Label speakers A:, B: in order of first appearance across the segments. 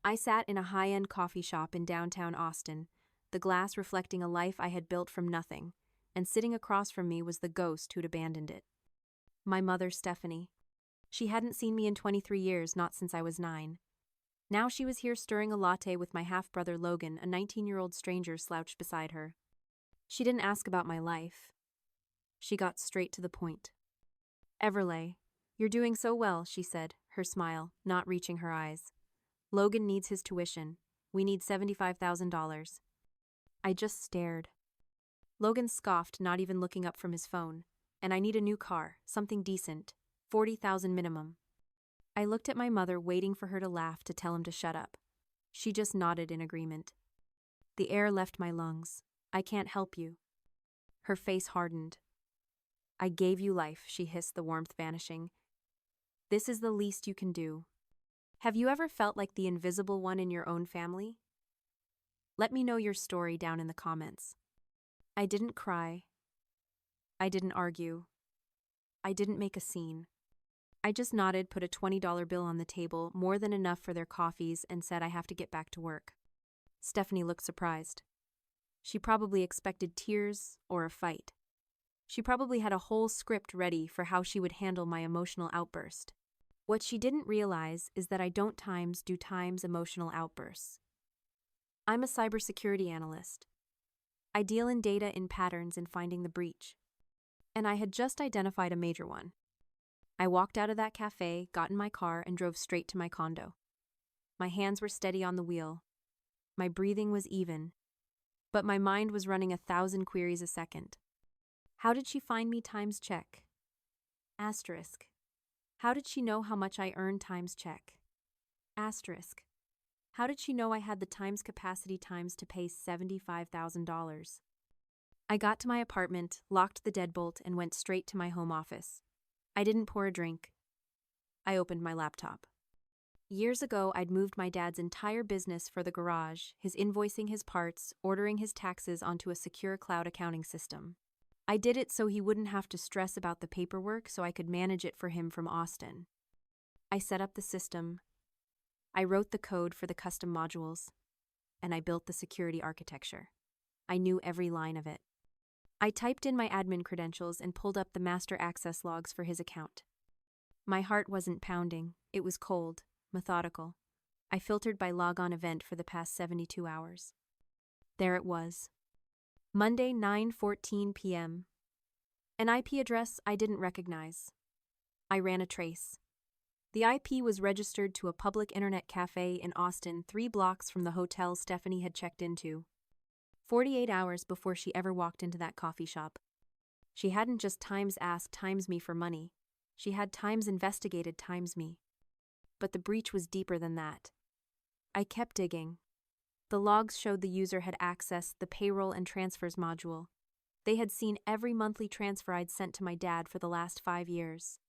A: I sat in a high-end coffee shop in downtown Austin, the glass reflecting a life I had built from nothing, and sitting across from me was the ghost who'd abandoned it. My mother, Stephanie. She hadn't seen me in 23 years, not since I was 9. Now she was here stirring a latte with my half-brother Logan, a 19-year-old stranger slouched beside her. She didn't ask about my life. She got straight to the point. "Everleigh, you're doing so well," she said, her smile not reaching her eyes. "Logan needs his tuition. We need $75,000. I just stared. Logan scoffed, not even looking up from his phone. "And I need a new car, something decent. 40,000 minimum." I looked at my mother, waiting for her to laugh to tell him to shut up. She just nodded in agreement. The air left my lungs. "I can't help you." Her face hardened. "I gave you life," she hissed, the warmth vanishing. "This is the least you can do." Have you ever felt like the invisible one in your own family? Let me know your story down in the comments. I didn't cry. I didn't argue. I didn't make a scene. I just nodded, put a $20 bill on the table, more than enough for their coffees, and said, "I have to get back to work." Stephanie looked surprised. She probably expected tears or a fight. She probably had a whole script ready for how she would handle my emotional outburst. What she didn't realize is that I don't do emotional outbursts. I'm a cybersecurity analyst. I deal in data in patterns and finding the breach. And I had just identified a major one. I walked out of that cafe, got in my car, and drove straight to my condo. My hands were steady on the wheel. My breathing was even. But my mind was running 1,000 queries a second. How did she find me times check? Asterisk. How did she know how much I earned times check? Asterisk. How did she know I had the times capacity times to pay $75,000? I got to my apartment, locked the deadbolt, and went straight to my home office. I didn't pour a drink. I opened my laptop. Years ago, I'd moved my dad's entire business for the garage, his invoicing his parts, ordering his taxes onto a secure cloud accounting system. I did it so he wouldn't have to stress about the paperwork, so I could manage it for him from Austin. I set up the system. I wrote the code for the custom modules. And I built the security architecture. I knew every line of it. I typed in my admin credentials and pulled up the master access logs for his account. My heart wasn't pounding. It was cold, methodical. I filtered by logon event for the past 72 hours. There it was. Monday, 9:14 p.m. An IP address I didn't recognize. I ran a trace. The IP was registered to a public internet cafe in Austin, 3 blocks from the hotel Stephanie had checked into. 48 hours before she ever walked into that coffee shop. She hadn't just times asked times me for money. She had times investigated times me. But the breach was deeper than that. I kept digging. The logs showed the user had accessed the payroll and transfers module. They had seen every monthly transfer I'd sent to my dad for the last 5 years.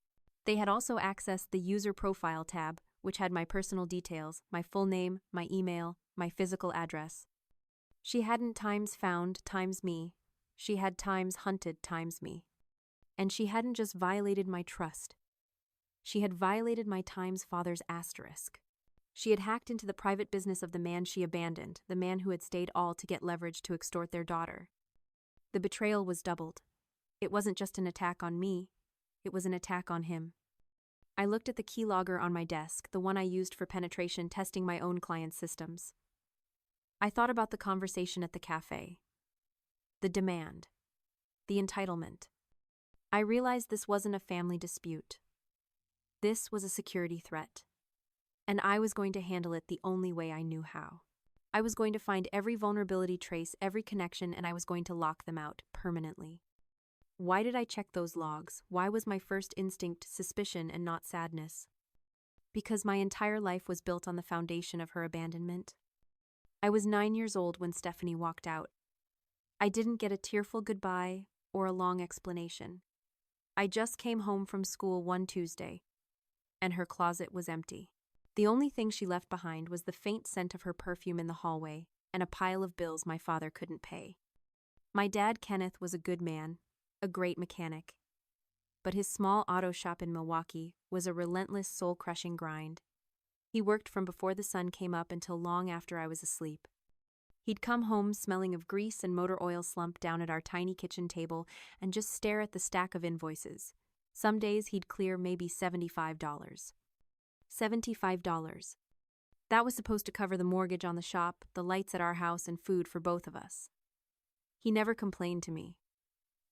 A: They had also accessed the user profile tab, which had my personal details, my full name, my email, my physical address. She hadn't times found times me. She had times hunted times me. And she hadn't just violated my trust. She had violated my times father's asterisk. She had hacked into the private business of the man she abandoned, the man who had stayed all to get leverage to extort their daughter. The betrayal was doubled. It wasn't just an attack on me. It was an attack on him. I looked at the keylogger on my desk, the one I used for penetration testing my own client's systems. I thought about the conversation at the cafe. The demand. The entitlement. I realized this wasn't a family dispute. This was a security threat. And I was going to handle it the only way I knew how. I was going to find every vulnerability trace, every connection, and I was going to lock them out permanently. Why did I check those logs? Why was my first instinct suspicion and not sadness? Because my entire life was built on the foundation of her abandonment. I was 9 years old when Stephanie walked out. I didn't get a tearful goodbye or a long explanation. I just came home from school one Tuesday, and her closet was empty. The only thing she left behind was the faint scent of her perfume in the hallway and a pile of bills my father couldn't pay. My dad, Kenneth, was a good man, a great mechanic. But his small auto shop in Milwaukee was a relentless soul-crushing grind. He worked from before the sun came up until long after I was asleep. He'd come home smelling of grease and motor oil slumped down at our tiny kitchen table and just stare at the stack of invoices. Some days he'd clear maybe $75. $75. That was supposed to cover the mortgage on the shop, the lights at our house, and food for both of us. He never complained to me,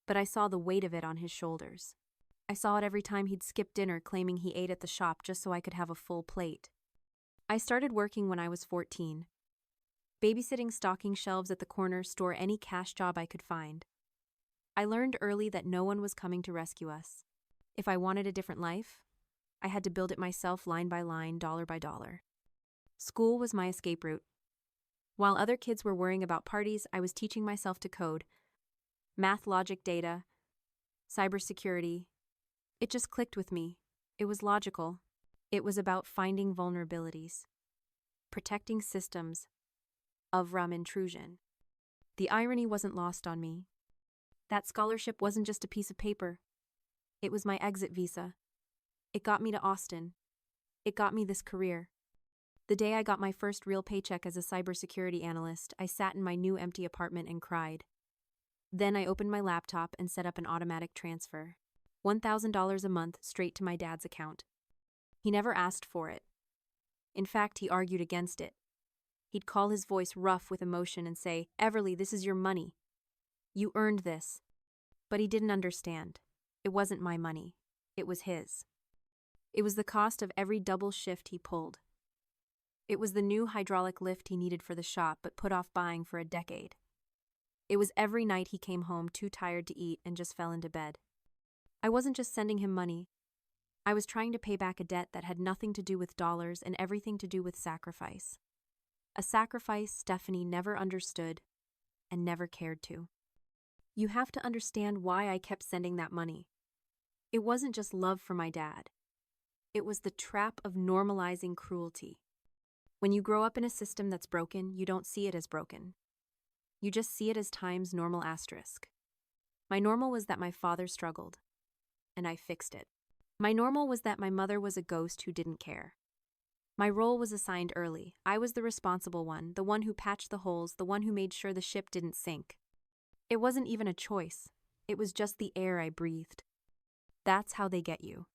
A: but I saw the weight of it on his shoulders. I saw it every time he'd skip dinner claiming he ate at the shop just so I could have a full plate. I started working when I was 14. Babysitting stocking shelves at the corner store, any cash job I could find. I learned early that no one was coming to rescue us. If I wanted a different life, I had to build it myself line by line, dollar by dollar. School was my escape route. While other kids were worrying about parties, I was teaching myself to code. Math, logic, data, cybersecurity. It just clicked with me. It was logical. It was about finding vulnerabilities, protecting systems of intrusion. The irony wasn't lost on me. That scholarship wasn't just a piece of paper. It was my exit visa. It got me to Austin. It got me this career. The day I got my first real paycheck as a cybersecurity analyst, I sat in my new empty apartment and cried. Then I opened my laptop and set up an automatic transfer. $1,000 a month straight to my dad's account. He never asked for it. In fact, he argued against it. He'd call his voice rough with emotion and say, "Everly, this is your money. You earned this." But he didn't understand. It wasn't my money. It was his. It was the cost of every double shift he pulled. It was the new hydraulic lift he needed for the shop but put off buying for a decade. It was every night he came home too tired to eat and just fell into bed. I wasn't just sending him money. I was trying to pay back a debt that had nothing to do with dollars and everything to do with sacrifice. A sacrifice Stephanie never understood and never cared to. You have to understand why I kept sending that money. It wasn't just love for my dad. It was the trap of normalizing cruelty. When you grow up in a system that's broken, you don't see it as broken. You just see it as time's normal asterisk. My normal was that my father struggled, and I fixed it. My normal was that my mother was a ghost who didn't care. My role was assigned early. I was the responsible one, the one who patched the holes, the one who made sure the ship didn't sink. It wasn't even a choice. It was just the air I breathed. That's how they get you.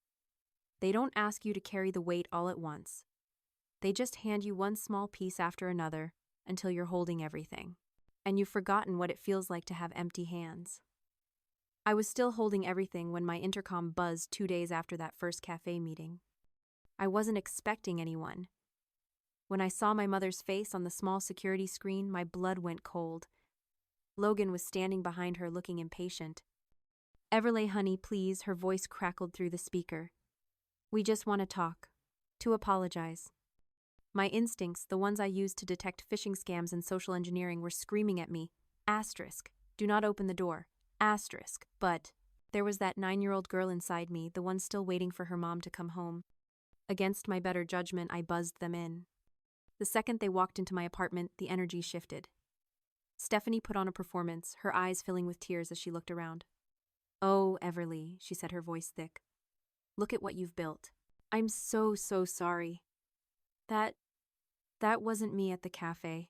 A: They don't ask you to carry the weight all at once. They just hand you one small piece after another until you're holding everything. And you've forgotten what it feels like to have empty hands. I was still holding everything when my intercom buzzed 2 days after that first cafe meeting. I wasn't expecting anyone. When I saw my mother's face on the small security screen, my blood went cold. Logan was standing behind her looking impatient. "Everly, honey, please," her voice crackled through the speaker. "We just want to talk. To apologize." My instincts, the ones I used to detect phishing scams and social engineering, were screaming at me. Asterisk. Do not open the door. Asterisk. But there was that 9-year-old girl inside me, the one still waiting for her mom to come home. Against my better judgment, I buzzed them in. The second they walked into my apartment, the energy shifted. Stephanie put on a performance, her eyes filling with tears as she looked around. "Oh, Everly," she said, her voice thick. "Look at what you've built. I'm so sorry. That wasn't me at the cafe.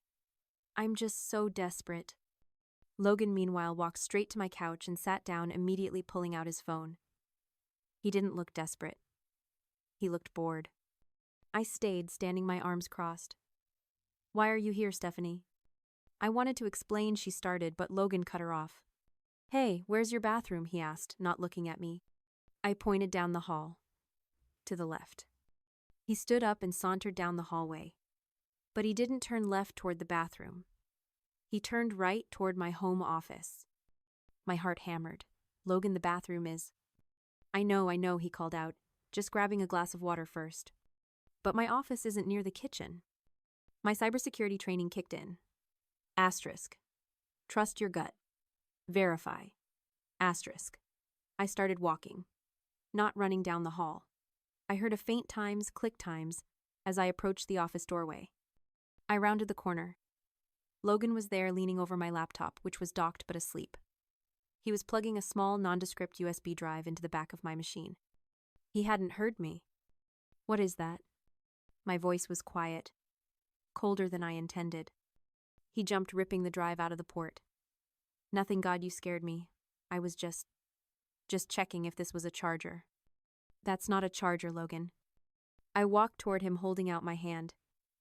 A: I'm just so desperate." Logan, meanwhile, walked straight to my couch and sat down, immediately pulling out his phone. He didn't look desperate. He looked bored. I stayed, standing my arms crossed. "Why are you here, Stephanie?" I wanted to explain, she started, but Logan cut her off. "Hey, where's your bathroom?" he asked, not looking at me. I pointed down the hall. To the left. He stood up and sauntered down the hallway. But he didn't turn left toward the bathroom. He turned right toward my home office. My heart hammered. "Logan, the bathroom is—" I know, he called out, "just grabbing a glass of water first." "But my office isn't near the kitchen." My cybersecurity training kicked in. Asterisk. Trust your gut. Verify. Asterisk. I started walking, not running down the hall. I heard a faint click times, as I approached the office doorway. I rounded the corner. Logan was there, leaning over my laptop, which was docked but asleep. He was plugging a small, nondescript USB drive into the back of my machine. He hadn't heard me. "What is that?" My voice was quiet, colder than I intended. He jumped, ripping the drive out of the port. Nothing, God, you scared me. I was just checking if this was a charger. That's not a charger, Logan. I walked toward him, holding out my hand.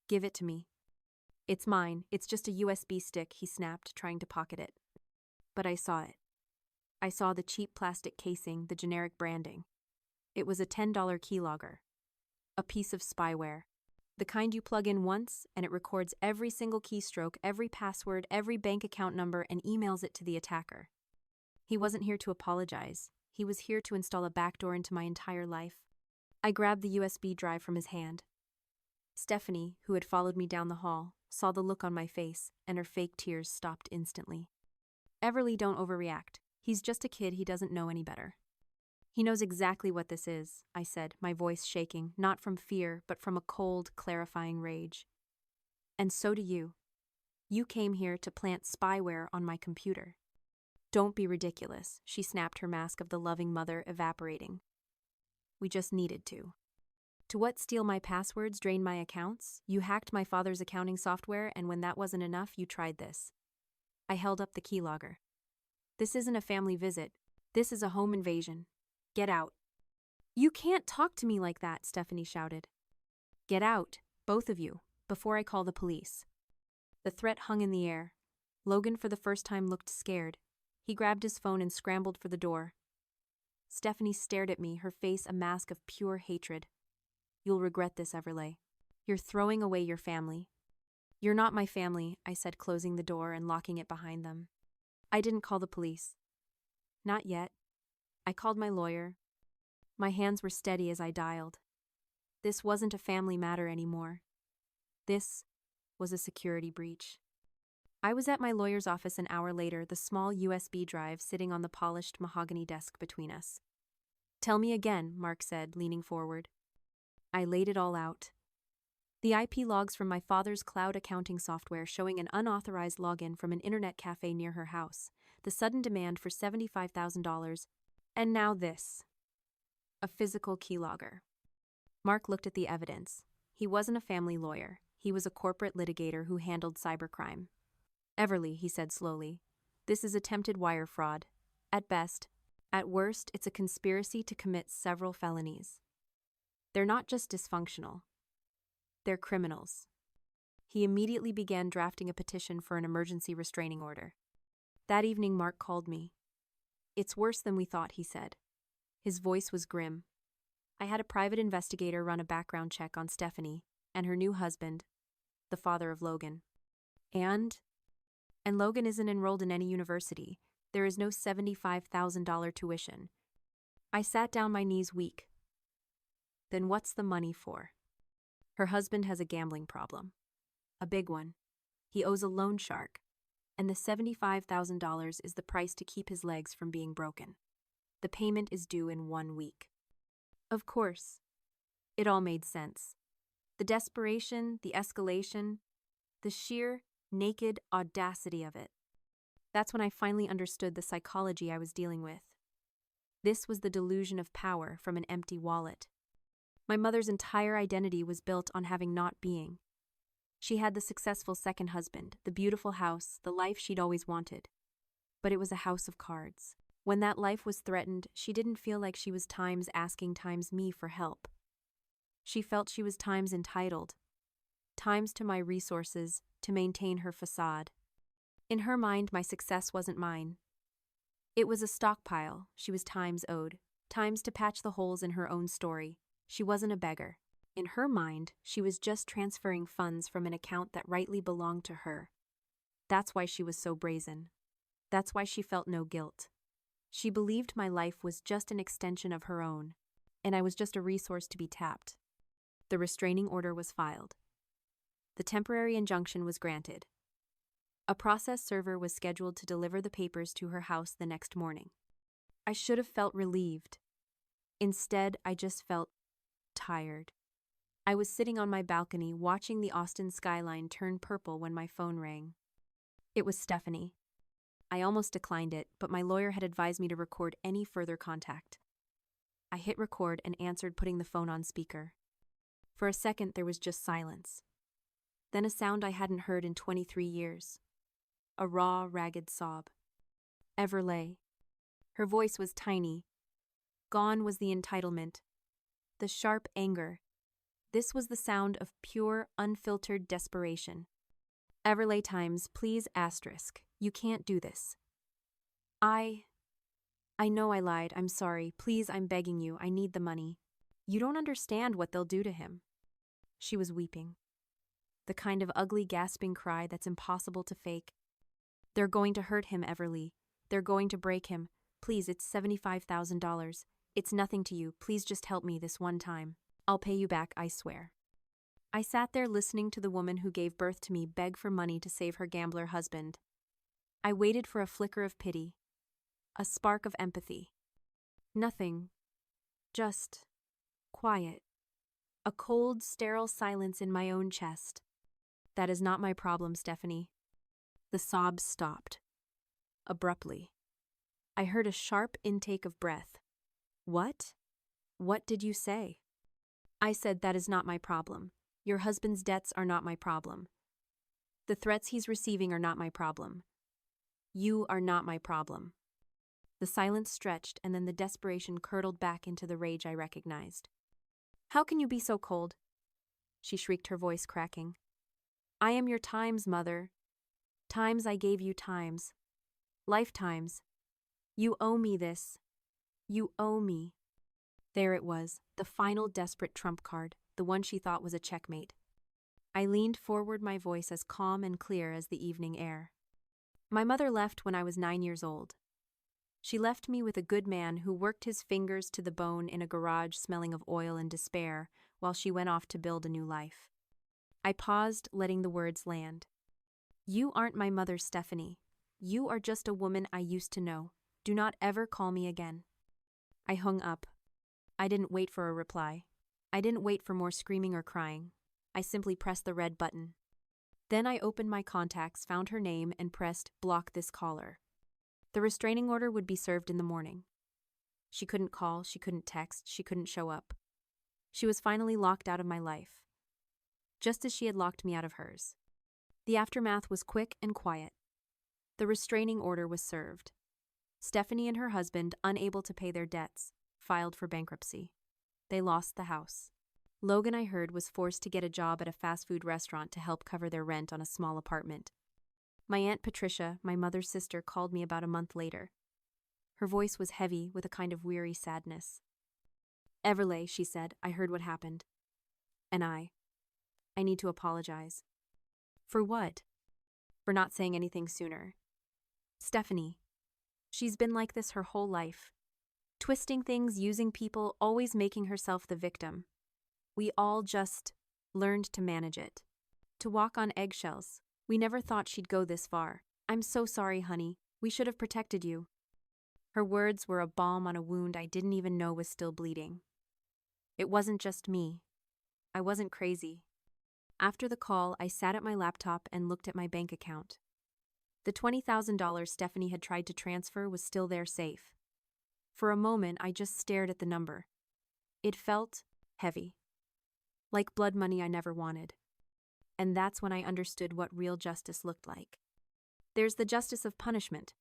A: Give it to me. It's mine. It's just a USB stick, he snapped, trying to pocket it. But I saw it. I saw the cheap plastic casing, the generic branding. It was a $10 keylogger. A piece of spyware. The kind you plug in once, and it records every single keystroke, every password, every bank account number, and emails it to the attacker. He wasn't here to apologize. He was here to install a backdoor into my entire life. I grabbed the USB drive from his hand. Stephanie, who had followed me down the hall, saw the look on my face, and her fake tears stopped instantly. Everly, don't overreact. He's just a kid, he doesn't know any better. He knows exactly what this is, I said, my voice shaking, not from fear, but from a cold, clarifying rage. And so do you. You came here to plant spyware on my computer. Don't be ridiculous, she snapped, her mask of the loving mother evaporating. We just needed to. To what, steal my passwords, drain my accounts? You hacked my father's accounting software, and when that wasn't enough, you tried this. I held up the keylogger. This isn't a family visit. This is a home invasion. Get out. You can't talk to me like that, Stephanie shouted. Get out, both of you, before I call the police. The threat hung in the air. Logan, for the first time, looked scared. He grabbed his phone and scrambled for the door. Stephanie stared at me, her face a mask of pure hatred. You'll regret this, Everly. You're throwing away your family. You're not my family, I said, closing the door and locking it behind them. I didn't call the police. Not yet. I called my lawyer. My hands were steady as I dialed. This wasn't a family matter anymore. This was a security breach. I was at my lawyer's office an hour later, the small USB drive sitting on the polished mahogany desk between us. Tell me again, Mark said, leaning forward. I laid it all out. The IP logs from my father's cloud accounting software showing an unauthorized login from an internet cafe near her house, the sudden demand for $75,000, and now this. A physical keylogger. Mark looked at the evidence. He wasn't a family lawyer. He was a corporate litigator who handled cybercrime. Everly, he said slowly, this is attempted wire fraud. At best. At worst, it's a conspiracy to commit several felonies. They're not just dysfunctional. They're criminals. He immediately began drafting a petition for an emergency restraining order. That evening, Mark called me. It's worse than we thought, he said. His voice was grim. I had a private investigator run a background check on Stephanie and her new husband, the father of Logan. And Logan isn't enrolled in any university. There is no $75,000 tuition. I sat down, my knees weak. Then what's the money for? Her husband has a gambling problem. A big one. He owes a loan shark. And the $75,000 is the price to keep his legs from being broken. The payment is due in 1 week. Of course. It all made sense. The desperation, the escalation, the sheer, naked audacity of it. That's when I finally understood the psychology I was dealing with. This was the delusion of power from an empty wallet. My mother's entire identity was built on having not being. She had the successful second husband, the beautiful house, the life she'd always wanted. But it was a house of cards. When that life was threatened, she didn't feel like she was times asking times me for help. She felt she was times entitled, times to my resources to maintain her facade. In her mind, my success wasn't mine. It was a stockpile she was times owed, times to patch the holes in her own story. She wasn't a beggar. In her mind, she was just transferring funds from an account that rightly belonged to her. That's why she was so brazen. That's why she felt no guilt. She believed my life was just an extension of her own, and I was just a resource to be tapped. The restraining order was filed. The temporary injunction was granted. A process server was scheduled to deliver the papers to her house the next morning. I should have felt relieved. Instead, I just felt tired. I was sitting on my balcony watching the Austin skyline turn purple when my phone rang. It was Stephanie. I almost declined it, but my lawyer had advised me to record any further contact. I hit record and answered, putting the phone on speaker. For a second, there was just silence. Then a sound I hadn't heard in 23 years. A raw, ragged sob. Everlay. Her voice was tiny. Gone was the entitlement. The sharp anger. This was the sound of pure, unfiltered desperation. Everlay times, please asterisk. You can't do this. I know I lied. I'm sorry. Please, I'm begging you. I need the money. You don't understand what they'll do to him. She was weeping. The kind of ugly, gasping cry that's impossible to fake. They're going to hurt him, Everly. They're going to break him. Please, it's $75,000. It's nothing to you. Please just help me this one time. I'll pay you back, I swear. I sat there listening to the woman who gave birth to me beg for money to save her gambler husband. I waited for a flicker of pity. A spark of empathy. Nothing. Just quiet. A cold, sterile silence in my own chest. That is not my problem, Stephanie. The sobs stopped. Abruptly. I heard a sharp intake of breath. What? What did you say? I said that is not my problem. Your husband's debts are not my problem. The threats he's receiving are not my problem. You are not my problem. The silence stretched, and then the desperation curdled back into the rage I recognized. How can you be so cold? She shrieked, her voice cracking. I am your times, mother. Times I gave you times. Lifetimes. You owe me this. You owe me. There it was, the final desperate trump card, the one she thought was a checkmate. I leaned forward, my voice as calm and clear as the evening air. My mother left when I was 9 years old. She left me with a good man who worked his fingers to the bone in a garage smelling of oil and despair while she went off to build a new life. I paused, letting the words land. You aren't my mother, Stephanie. You are just a woman I used to know. Do not ever call me again. I hung up. I didn't wait for a reply. I didn't wait for more screaming or crying. I simply pressed the red button. Then I opened my contacts, found her name, and pressed block this caller. The restraining order would be served in the morning. She couldn't call, she couldn't text, she couldn't show up. She was finally locked out of my life, just as she had locked me out of hers. The aftermath was quick and quiet. The restraining order was served. Stephanie and her husband, unable to pay their debts, filed for bankruptcy. They lost the house. Logan, I heard, was forced to get a job at a fast food restaurant to help cover their rent on a small apartment. My Aunt Patricia, my mother's sister, called me about a month later. Her voice was heavy with a kind of weary sadness. Everlay, she said, I heard what happened. And I need to apologize. For what? For not saying anything sooner. Stephanie. She's been like this her whole life. Twisting things, using people, always making herself the victim. We all just learned to manage it. To walk on eggshells. We never thought she'd go this far. I'm so sorry, honey. We should have protected you. Her words were a balm on a wound I didn't even know was still bleeding. It wasn't just me. I wasn't crazy. After the call, I sat at my laptop and looked at my bank account. The $20,000 Stephanie had tried to transfer was still there, safe. For a moment, I just stared at the number. It felt heavy. Like blood money I never wanted. And that's when I understood what real justice looked like. There's the justice of punishment.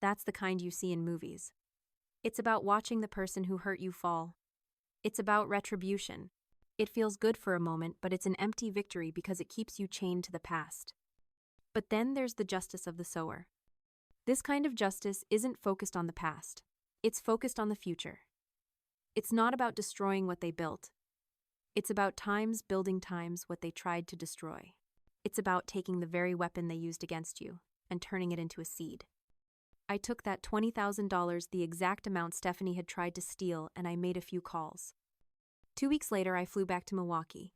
A: That's the kind you see in movies. It's about watching the person who hurt you fall. It's about retribution. It feels good for a moment, but it's an empty victory because it keeps you chained to the past. But then there's the justice of the sower. This kind of justice isn't focused on the past. It's focused on the future. It's not about destroying what they built. It's about times building times what they tried to destroy. It's about taking the very weapon they used against you and turning it into a seed. I took that $20,000, the exact amount Stephanie had tried to steal, and I made a few calls. 2 weeks later, I flew back to Milwaukee.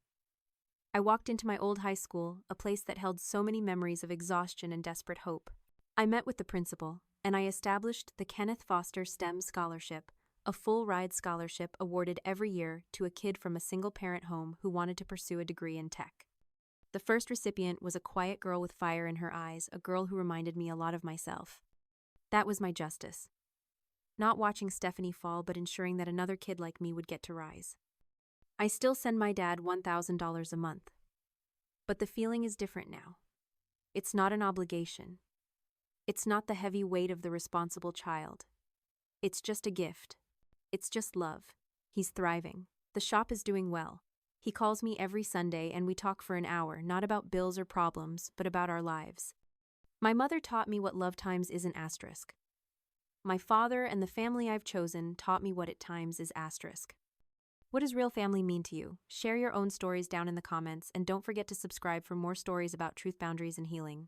A: I walked into my old high school, a place that held so many memories of exhaustion and desperate hope. I met with the principal, and I established the Kenneth Foster STEM Scholarship, a full-ride scholarship awarded every year to a kid from a single-parent home who wanted to pursue a degree in tech. The first recipient was a quiet girl with fire in her eyes, a girl who reminded me a lot of myself. That was my justice. Not watching Stephanie fall, but ensuring that another kid like me would get to rise. I still send my dad $1,000 a month. But the feeling is different now. It's not an obligation. It's not the heavy weight of the responsible child. It's just a gift. It's just love. He's thriving. The shop is doing well. He calls me every Sunday and we talk for an hour, not about bills or problems, but about our lives. My mother taught me what love times isn't asterisk. My father and the family I've chosen taught me what at times is asterisk. What does real family mean to you? Share your own stories down in the comments and don't forget to subscribe for more stories about truth, boundaries, and healing.